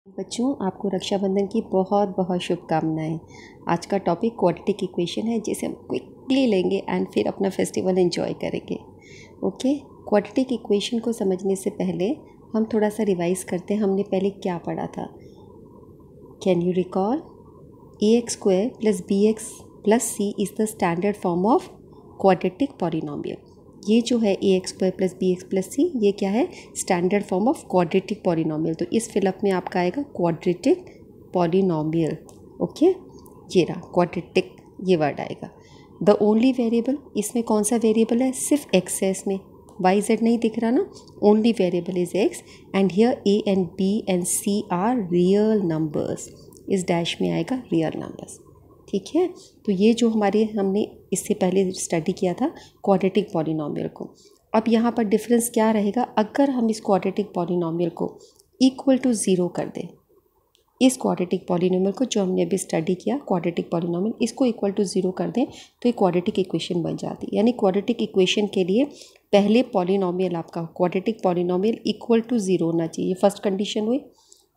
बच्चों, आपको रक्षाबंधन की बहुत बहुत शुभकामनाएं। आज का टॉपिक क्वाड्रेटिक इक्वेशन है, जिसे हम क्विकली लेंगे एंड फिर अपना फेस्टिवल एंजॉय करेंगे। ओके, क्वाड्रेटिक इक्वेशन को समझने से पहले हम थोड़ा सा रिवाइज करते हैं। हमने पहले क्या पढ़ा था? Can you recall? ax² + bx + c is the standard form of quadratic polynomial. ये जो है ax² + bx + c, ये क्या है? Standard form of quadratic polynomial. तो इस फिलअप में आपका आएगा क्वाड्रेटिक पॉलिनोमियल। ओके, ये रहा क्वाड्रेटिक, ये वर्ड आएगा। द ओनली वेरिएबल, इसमें कौन सा वेरिएबल है? सिर्फ x है इसमें, वाई जेड नहीं दिख रहा ना। Only variable is x and here a and b and c are real numbers. इस डैश में आएगा रियल नंबर्स। ठीक है, तो ये जो हमने इससे पहले स्टडी किया था क्वाड्रेटिक पॉलिनोमियल को। अब यहाँ पर डिफरेंस क्या रहेगा? अगर हम इस क्वाड्रेटिक पॉलिनोमियल को इक्वल टू 0 कर दें, इस क्वाड्रेटिक पॉलिनोमियल को जो हमने अभी स्टडी किया क्वाड्रेटिक पॉलिनोमियल, इसको इक्वल टू 0 कर दें तो ये क्वाड्रेटिक इक्वेशन बन जाती है। यानी क्वाड्रेटिक इक्वेशन के लिए पहले पॉलिनोमियल आपका क्वाड्रेटिक पॉलिनोमियल इक्वल टू 0 होना चाहिए, फर्स्ट कंडीशन हुई।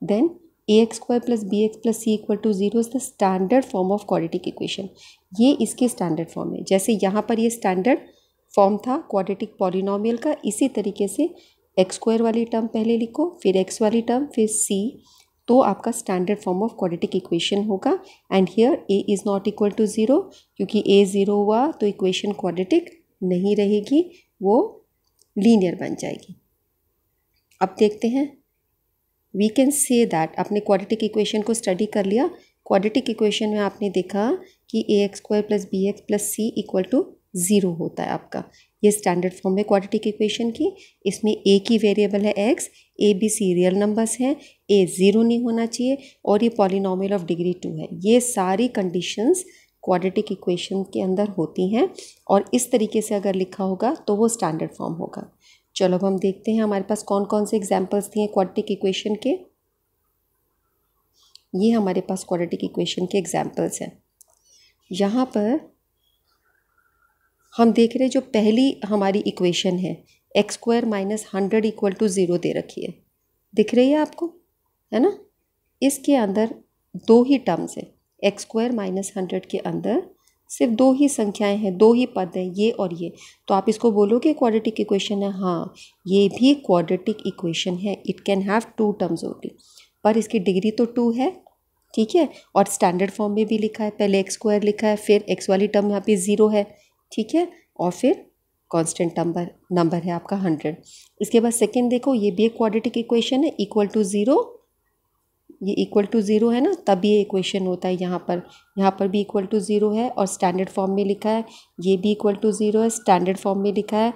Then ax² + bx + c = 0 is the standard form of quadratic equation. ये इसके स्टैंडर्ड फॉर्म है। जैसे यहाँ पर ये स्टैंडर्ड फॉर्म था क्वाड्रेटिक पॉलिनोमियल का, इसी तरीके से x² वाली टर्म पहले लिखो, फिर x वाली टर्म, फिर c, तो आपका standard form of quadratic equation होगा। And here a is not equal to 0, क्योंकि a 0 हुआ तो इक्वेशन क्वाड्रेटिक नहीं रहेगी, वो लीनियर बन जाएगी। अब देखते हैं, वी कैन से दैट आपने क्वाड्रेटिक इक्वेशन को स्टडी कर लिया। क्वाड्रेटिक इक्वेशन में आपने देखा कि ax² + bx + c = 0 होता है आपका। ये स्टैंडर्ड फॉर्म है क्वाड्रेटिक इक्वेशन की। इसमें a की वेरिएबल है x, a b c real numbers हैं, a 0 नहीं होना चाहिए और ये पॉलिनोमियल ऑफ डिग्री 2 है। ये सारी कंडीशंस क्वाड्रेटिक इक्वेशन के अंदर होती हैं और इस तरीके से अगर लिखा होगा तो वो स्टैंडर्ड फॉर्म होगा। चलो अब हम देखते हैं हमारे पास कौन कौन से एग्जाम्पल्स दिए क्वाड्रेटिक इक्वेशन के। ये हमारे पास क्वाड्रेटिक इक्वेशन के एग्जाम्पल्स हैं। यहाँ पर हम देख रहे हैं जो पहली हमारी इक्वेशन है x² - 100 = 0 दे रखी है, दिख रही है आपको, है ना। इसके अंदर दो ही टर्म्स है, x² - 100 के अंदर सिर्फ दो ही संख्याएं हैं, दो ही पद हैं, ये और ये। तो आप इसको बोलोगे क्वाड्रेटिक इक्वेशन है? हाँ, ये भी क्वाड्रेटिक इक्वेशन है। It can have 2 terms only, पर इसकी डिग्री तो 2 है, ठीक है। और स्टैंडर्ड फॉर्म में भी लिखा है, पहले x² लिखा है, फिर x वाली टर्म यहाँ पे 0 है, ठीक है, और फिर कांस्टेंट नंबर है आपका 100। इसके बाद सेकंड देखो, ये भी एक क्वाड्रेटिक इक्वेशन है, इक्वल टू 0, ये इक्वल टू 0 है ना, तब ये इक्वेशन होता है। यहाँ पर भी इक्वल टू 0 है और स्टैंडर्ड फॉर्म में लिखा है। ये भी इक्वल टू 0 है, स्टैंडर्ड फॉर्म में लिखा है।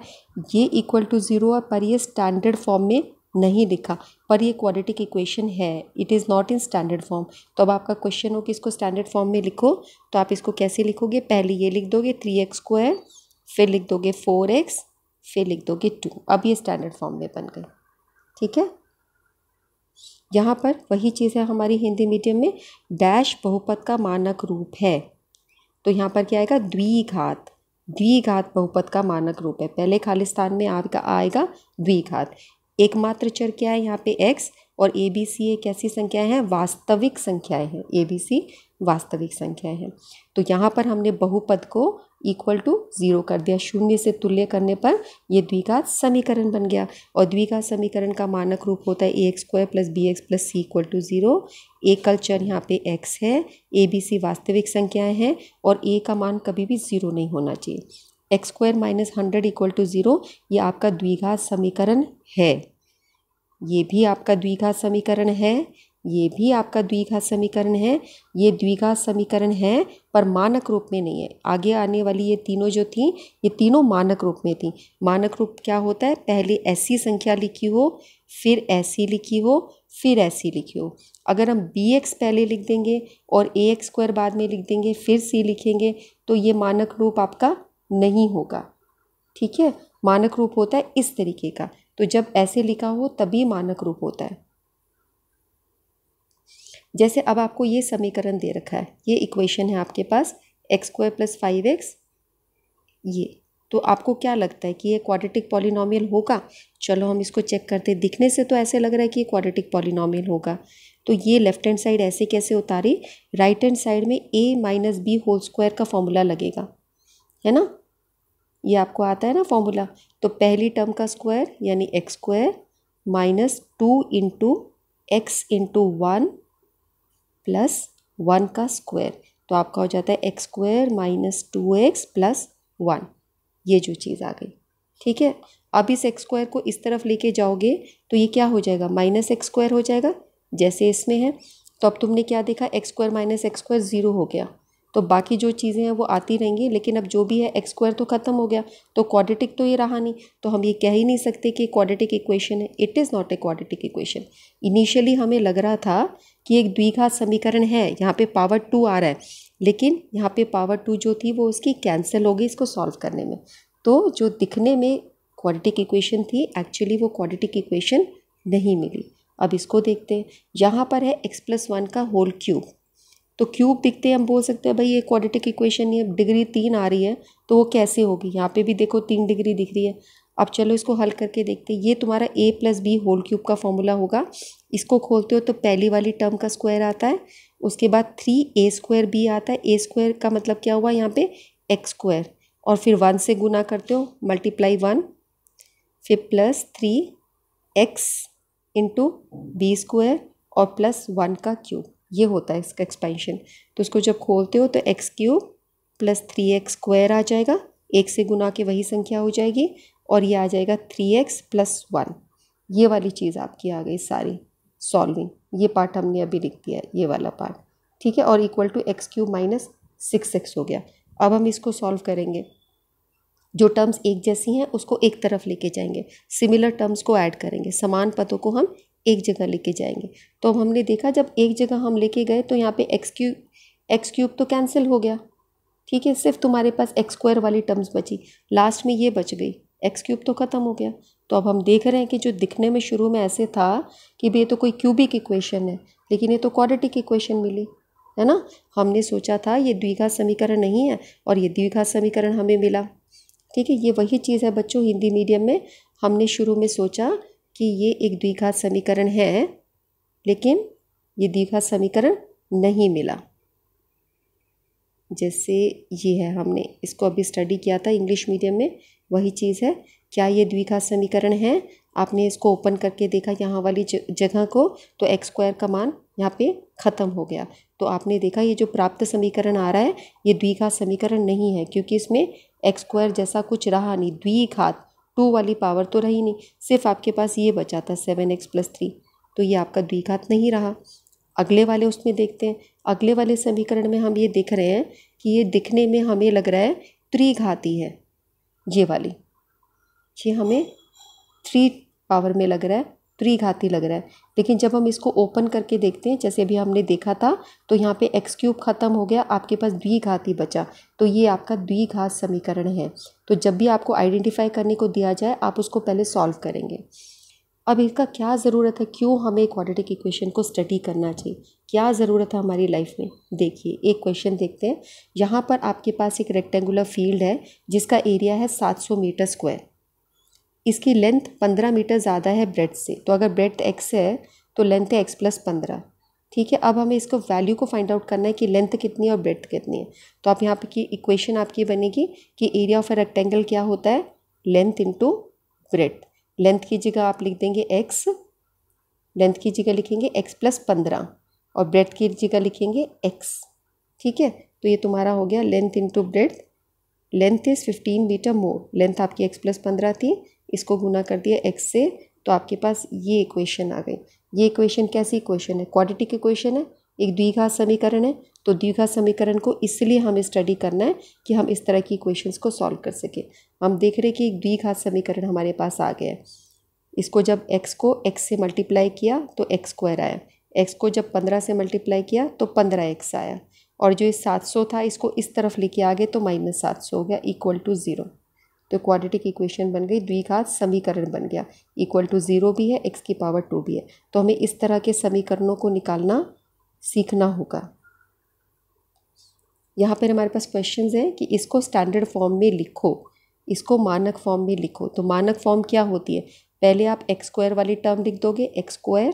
ये इक्वल टू 0 है पर ये स्टैंडर्ड फॉर्म में नहीं लिखा, पर ये क्वाड्रेटिक इक्वेशन है, it is not in standard form. तो अब आपका क्वेश्चन हो कि इसको स्टैंडर्ड फॉर्म में लिखो, तो आप इसको कैसे लिखोगे? पहले ये लिख दोगे 3x², फिर लिख दोगे 4x, फिर लिख दोगे 2। अब ये स्टैंडर्ड फॉर्म में बन गए, ठीक है। यहाँ पर वही चीज़ है हमारी हिंदी मीडियम में, डैश बहुपद का मानक रूप है। तो यहाँ पर क्या आएगा? द्विघात, द्विघात बहुपद का मानक रूप है। पहले खालिस्तान में आपका आएगा द्विघात। एकमात्र चर क्या है यहाँ पे? x, और a b c एक ऐसी संख्याएं हैं, वास्तविक संख्याएं हैं, a b c वास्तविक संख्याएं हैं। तो यहाँ पर हमने बहुपद को इक्वल टू 0 कर दिया, शून्य से तुल्य करने पर ये द्विघात समीकरण बन गया। और द्विघात समीकरण का मानक रूप होता है ax² + bx + c = 0। एकल चर यहाँ पे x है, a b c वास्तविक संख्याएं हैं और a का मान कभी भी 0 नहीं होना चाहिए। x² - 100 = 0, ये आपका द्विघात समीकरण है। ये भी आपका द्विघात समीकरण है, ये भी आपका द्विघात समीकरण है। ये द्विघात समीकरण है पर मानक रूप में नहीं है। आगे आने वाली ये तीनों जो थी, ये तीनों मानक रूप में थी। मानक रूप क्या होता है? पहले ऐसी संख्या लिखी हो, फिर ऐसी लिखी हो, फिर ऐसी लिखी हो। अगर हम bx पहले लिख देंगे और ax² बाद में लिख देंगे, फिर c लिखेंगे, तो ये मानक रूप आपका नहीं होगा, ठीक है। मानक रूप होता है इस तरीके का, तो जब ऐसे लिखा हो तभी मानक रूप होता है। जैसे अब आपको ये समीकरण दे रखा है, ये इक्वेशन है आपके पास, x² + 5x, ये तो आपको क्या लगता है कि ये क्वाड्रेटिक पॉलिनोमियल होगा? चलो हम इसको चेक करते हैं। दिखने से तो ऐसे लग रहा है कि ये क्वाड्रेटिक पॉलिनोमियल होगा। तो ये लेफ्ट हैंड साइड ऐसे कैसे उतारी, राइट हैंड साइड में a minus B whole square का फॉर्मूला लगेगा, है ना। ये आपको आता है ना फॉर्मूला। तो पहली टर्म का स्क्वायर यानी x square minus 2 into x into 1 plus 1 का स्क्वायर, तो आपका हो जाता है x square minus 2x plus 1। ये जो चीज़ आ गई, ठीक है। अब इस एक्स स्क्वायर को इस तरफ लेके जाओगे तो ये क्या हो जाएगा, माइनस एक्स स्क्वायर हो जाएगा जैसे इसमें है। तो अब तुमने क्या देखा, x square minus x square 0 हो गया। तो बाकी जो चीज़ें हैं वो आती रहेंगी, लेकिन अब जो भी है एक्स स्क्वायर तो ख़त्म हो गया, तो क्वाड्रेटिक तो ये रहा नहीं। तो हम ये कह ही नहीं सकते कि क्वाड्रेटिक इक्वेशन है। It is not a quadratic equation. Initially हमें लग रहा था कि एक द्विघात समीकरण है, यहाँ पे पावर 2 आ रहा है, लेकिन यहाँ पे पावर 2 जो थी वो उसकी कैंसिल हो गई इसको सॉल्व करने में। तो जो दिखने में क्वाड्रेटिक इक्वेशन थी, एक्चुअली वो क्वाड्रेटिक इक्वेशन नहीं मिली। अब इसको देखते हैं। यहाँ पर है x+1 का होल क्यूब, तो क्यूब दिखते हैं, हम बोल सकते हैं भाई ये क्वाड्रेटिक इक्वेशन नहीं है। डिग्री 3 आ रही है तो वो कैसे होगी, यहाँ पे भी देखो 3 डिग्री दिख रही है। अब चलो इसको हल करके देखते हैं। ये तुम्हारा a+b होल क्यूब का फॉर्मूला होगा। इसको खोलते हो तो पहली वाली टर्म का स्क्वायर आता है, उसके बाद 3a²b आता है। a स्क्वायर का मतलब क्या हुआ यहाँ पे, एक्स स्क्वायर, और फिर 1 से गुना करते हो, मल्टीप्लाई 1, फिर plus 3x into B square और प्लस 1 का क्यूब। ये होता है इसका एक्सपेंशन। तो इसको जब खोलते हो तो x cube plus 3x square आ जाएगा, एक से गुना के वही संख्या हो जाएगी, और ये आ जाएगा 3x प्लस 1। ये वाली चीज़ आपकी आ गई सारी सॉल्विंग। ये पार्ट हमने अभी लिख दिया है, ये वाला पार्ट, ठीक है। और equal to x cube minus 6x हो गया। अब हम इसको सॉल्व करेंगे। जो टर्म्स एक जैसी हैं उसको एक तरफ लेके जाएंगे, सिमिलर टर्म्स को ऐड करेंगे, समान पदों को हम एक जगह लेके जाएंगे। तो अब हमने देखा जब एक जगह हम लेके गए तो यहाँ पे एक्स क्यूब तो कैंसिल हो गया, ठीक है। सिर्फ तुम्हारे पास एक्स स्क्वायर वाली टर्म्स बची, लास्ट में ये बच गई, एक्स क्यूब तो ख़त्म हो गया। तो अब हम देख रहे हैं कि जो दिखने में शुरू में ऐसे था कि भाई ये तो कोई क्यूबिक इक्वेशन है, लेकिन ये तो क्वाड्रेटिक इक्वेशन मिली, है ना। हमने सोचा था ये द्विघात समीकरण नहीं है और ये द्विघात समीकरण हमें मिला, ठीक है। ये वही चीज़ है बच्चों, हिंदी मीडियम में हमने शुरू में सोचा कि ये एक द्विघात समीकरण है, लेकिन ये द्विघात समीकरण नहीं मिला। जैसे ये है, हमने इसको अभी स्टडी किया था इंग्लिश मीडियम में, वही चीज़ है। क्या ये द्विघात समीकरण है? आपने इसको ओपन करके देखा यहाँ वाली जगह को, तो एक्स स्क्वायर का मान यहाँ पे ख़त्म हो गया। तो आपने देखा ये जो प्राप्त समीकरण आ रहा है ये द्विघात समीकरण नहीं है, क्योंकि इसमें एक्स स्क्वायर जैसा कुछ रहा नहीं, द्विघात 2 वाली पावर तो रही नहीं, सिर्फ आपके पास ये बचा था 7x प्लस 3, तो ये आपका द्विघात नहीं रहा। अगले वाले उसमें देखते हैं। अगले वाले समीकरण में हम ये देख रहे हैं कि ये दिखने में हमें लग रहा है त्रिघाती है, ये वाली, ये हमें 3 पावर में लग रहा है, त्रिघाती लग रहा है। लेकिन जब हम इसको ओपन करके देखते हैं, जैसे अभी हमने देखा था, तो यहाँ पे एक्स क्यूब ख़त्म हो गया, आपके पास द्विघाती बचा, तो ये आपका द्विघात समीकरण है। तो जब भी आपको आइडेंटिफाई करने को दिया जाए आप उसको पहले सॉल्व करेंगे। अब इसका क्या ज़रूरत है, क्यों हमें क्वाड्रेटिक इक्वेशन को स्टडी करना चाहिए, क्या ज़रूरत है हमारी लाइफ में। देखिए एक क्वेश्चन देखते हैं। यहाँ पर आपके पास एक रेक्टेंगुलर फील्ड है जिसका एरिया है 700 मीटर स्क्वायर। इसकी लेंथ 15 मीटर ज़्यादा है ब्रेड्थ से, तो अगर ब्रेड्थ x है तो लेंथ है x+15, ठीक है। अब हमें इसको वैल्यू को फाइंड आउट करना है कि लेंथ कितनी है और ब्रेड्थ कितनी है। तो आप यहाँ पे की इक्वेशन आपकी बनेगी कि एरिया ऑफ ए रेक्टेंगल क्या होता है, लेंथ इंटू ब्रेड्थ। लेंथ की जगह आप लिख देंगे x, लेंथ की जगह लिखेंगे x+15 और ब्रेड्थ की जगह लिखेंगे x, ठीक है। तो ये तुम्हारा हो गया length into breadth. Length is 15 metre more, length आपकी x+15 थी, इसको गुना कर दिया x से, तो आपके पास ये इक्वेशन आ गई। ये इक्वेशन कैसी इक्वेशन है, क्वाड्रेटिक इक्वेशन है, एक द्विघात समीकरण है। तो द्विघात समीकरण को इसलिए हमें स्टडी करना है कि हम इस तरह की इक्वेशंस को सॉल्व कर सकें। हम देख रहे हैं कि एक द्विघात समीकरण हमारे पास आ गया है। इसको जब x को x से मल्टीप्लाई किया तो एक्स स्क्वायर आया, x को जब 15 से मल्टीप्लाई किया तो 15x आया, और जो इस 700 था इसको इस तरफ लेके आ गए तो -700 हो गया, इक्वल टू 0। तो क्वाड्रेटिक इक्वेशन बन गई, द्विघात समीकरण बन गया। इक्वल टू 0 भी है, x की पावर 2 भी है। तो हमें इस तरह के समीकरणों को निकालना सीखना होगा। यहाँ पर हमारे पास क्वेश्चंस हैं कि इसको स्टैंडर्ड फॉर्म में लिखो। इसको मानक फॉर्म में लिखो। तो मानक फॉर्म क्या होती है, पहले आप एक्स स्क्वायर वाली टर्म लिख दोगे, एक्स स्क्वायर,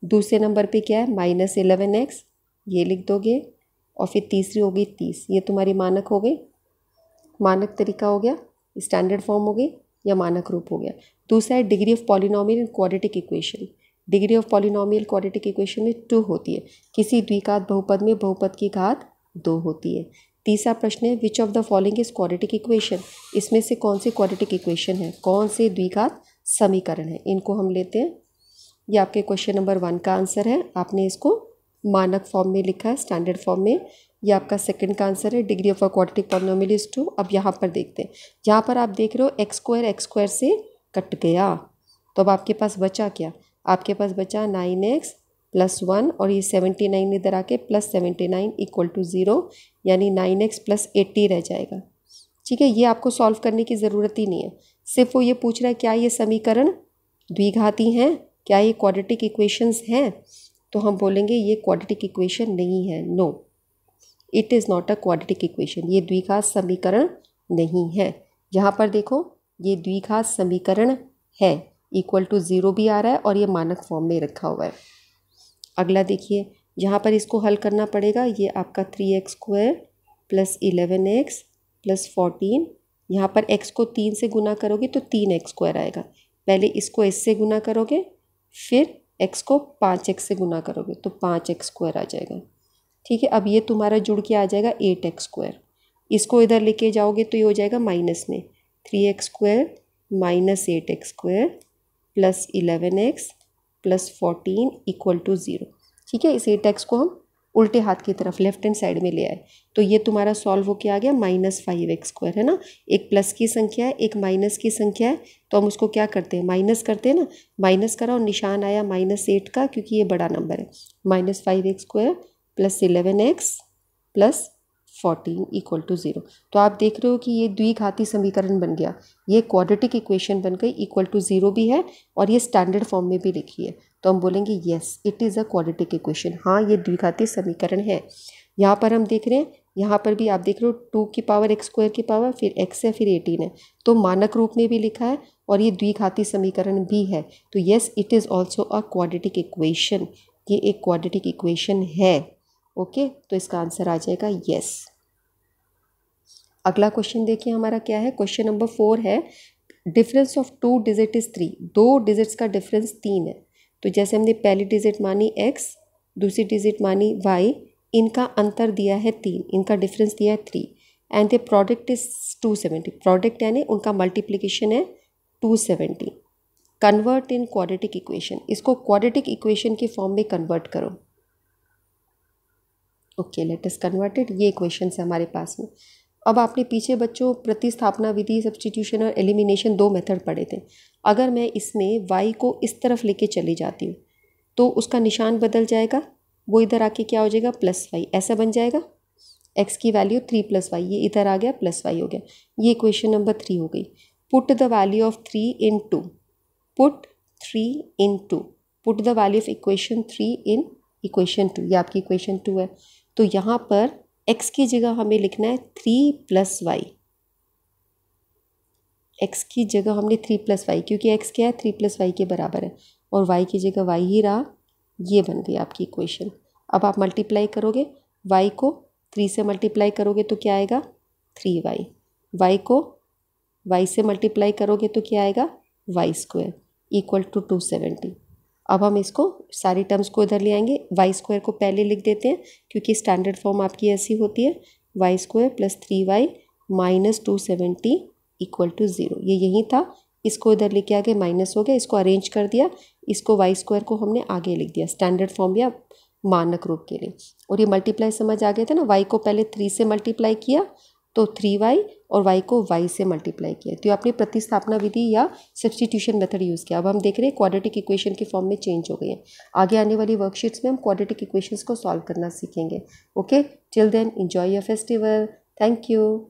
दूसरे नंबर पे क्या है -11x, ये लिख दोगे, और फिर तीसरी हो गई 30। ये तुम्हारी मानक हो गई, मानक तरीका हो गया, स्टैंडर्ड फॉर्म हो गई या मानक रूप हो गया। दूसरा है degree of polynomial in quadratic equation. Degree of polynomial quadratic equation में 2 होती है। किसी द्विघात बहुपद में बहुपद की घात 2 होती है। तीसरा प्रश्न है which of the following is quadratic equation. इसमें से कौन सी क्वाड्रेटिक इक्वेशन है, कौन से द्विघात समीकरण है, इनको हम लेते हैं। ये आपके क्वेश्चन नंबर 1 का आंसर है। आपने इसको मानक फॉर्म में लिखा है, स्टैंडर्ड फॉर्म में। ये आपका सेकंड का आंसर है, degree of a quadratic polynomial is 2। अब यहाँ पर देखते हैं, जहाँ पर आप देख रहे हो एक्स स्क्वायर से कट गया, तो अब आपके पास बचा क्या, आपके पास बचा 9x + 1 और ये 79 इधर आके +79 = 0, यानी 9x + 80 रह जाएगा। ठीक है, ये आपको सॉल्व करने की ज़रूरत ही नहीं है, सिर्फ वो ये पूछ रहा है क्या ये समीकरण द्विघाती हैं, क्या ये क्वाड्रेटिक इक्वेशंस हैं। तो हम बोलेंगे ये क्वाड्रेटिक इक्वेशन नहीं है, no it is not a quadratic equation, ये द्विघात समीकरण नहीं है। यहाँ पर देखो ये द्विघात समीकरण है, =0 भी आ रहा है और ये मानक फॉर्म में रखा हुआ है। अगला देखिए, यहाँ पर इसको हल करना पड़ेगा। ये आपका 3x² + 11x + 14, यहाँ पर x को 3 से गुना करोगे तो 3x² आएगा। पहले इसको इससे गुना करोगे, फिर x को 5x से गुना करोगे तो 5x² आ जाएगा। ठीक है, अब ये तुम्हारा जुड़ के आ जाएगा 8x²। इसको इधर लेके जाओगे तो ये हो जाएगा माइनस में, 3x² - 8x² + 11x + 14 = 0। ठीक है, इस 8x को हम उल्टे हाथ की तरफ लेफ्ट हैंड साइड में ले आए, तो ये तुम्हारा सॉल्व होके आ गया -5x², है ना। एक प्लस की संख्या है, एक माइनस की संख्या है, तो हम उसको क्या करते हैं, माइनस करते हैं ना। माइनस करा और निशान आया -8 का, क्योंकि ये बड़ा नंबर है। -5x² + 11x + 14 = 0। तो आप देख रहे हो कि ये द्विघाती समीकरण बन गया, ये क्वाड्रेटिक इक्वेशन बन गई, =0 भी है और ये स्टैंडर्ड फॉर्म में भी लिखी है। तो हम बोलेंगे yes it is a quadratic equation, हाँ ये द्विघाती समीकरण है। यहाँ पर हम देख रहे हैं, यहाँ पर भी आप देख रहे हो 2 की पावर x² की पावर, फिर x है, फिर 18 है, तो मानक रूप में भी लिखा है और ये द्विघाती समीकरण भी है। तो yes it is also a quadratic equation, ये एक क्वाड्रेटिक इक्वेशन है। ओके, तो इसका आंसर आ जाएगा येस। अगला क्वेश्चन देखिए हमारा क्या है, क्वेश्चन नंबर 4 है difference of 2 digit is 3। 2 digits का डिफरेंस 3 है। तो जैसे हमने पहली डिजिट मानी x, दूसरी डिजिट मानी y, इनका अंतर दिया है 3, इनका डिफरेंस दिया है 3 and the product is 270। Product यानी उनका मल्टीप्लिकेशन है 270। कन्वर्ट इन क्वाड्रेटिक इक्वेशन, इसको क्वाड्रेटिक इक्वेशन की फॉर्म में कन्वर्ट करो। Okay, let us convert it. ये इक्वेशन है हमारे पास में। अब आपने पीछे बच्चों प्रतिस्थापना विधि, सब्स्टिट्यूशन और एलिमिनेशन 2 मेथड पढ़े थे। अगर मैं इसमें y को इस तरफ लेके चली जाती हूँ तो उसका निशान बदल जाएगा, वो इधर आके क्या हो जाएगा +y, ऐसा बन जाएगा। x की वैल्यू 3 + y, ये इधर आ गया +y हो गया। ये इक्वेशन नंबर 3 हो गई। Put the value of 3 in 2, put 3 in 2, put the value of equation 3 in equation 2, ये आपकी इक्वेशन 2 है। तो यहाँ पर x की जगह हमें लिखना है 3 + y, x की जगह हमने 3 + y, क्योंकि x क्या है 3 + y के बराबर है, और y की जगह y ही रहा। ये बन गई आपकी इक्वेशन। अब आप मल्टीप्लाई करोगे, y को 3 से मल्टीप्लाई करोगे तो क्या आएगा 3y, y को y से मल्टीप्लाई करोगे तो क्या आएगा y² = 270। अब हम इसको सारी टर्म्स को इधर ले आएंगे, y² को पहले लिख देते हैं क्योंकि स्टैंडर्ड फॉर्म आपकी ऐसी होती है, y² + 3y - 270 = 0। ये यही था, इसको इधर लेके आगे माइनस हो गया, इसको अरेंज कर दिया, इसको y² को हमने आगे लिख दिया स्टैंडर्ड फॉर्म या मानक रूप के लिए। और ये मल्टीप्लाई समझ आ गया था ना, y को पहले 3 से मल्टीप्लाई किया तो 3y और y को y से मल्टीप्लाई किया, तो आपने प्रतिस्थापना विधि या सब्स्टिट्यूशन मेथड यूज़ किया। अब हम देख रहे हैं क्वाड्रेटिक इक्वेशन की फॉर्म में चेंज हो गई है। आगे आने वाली वर्कशीट्स में हम क्वाड्रेटिक इक्वेशंस को सॉल्व करना सीखेंगे। Okay, till then enjoy your festival, thank you.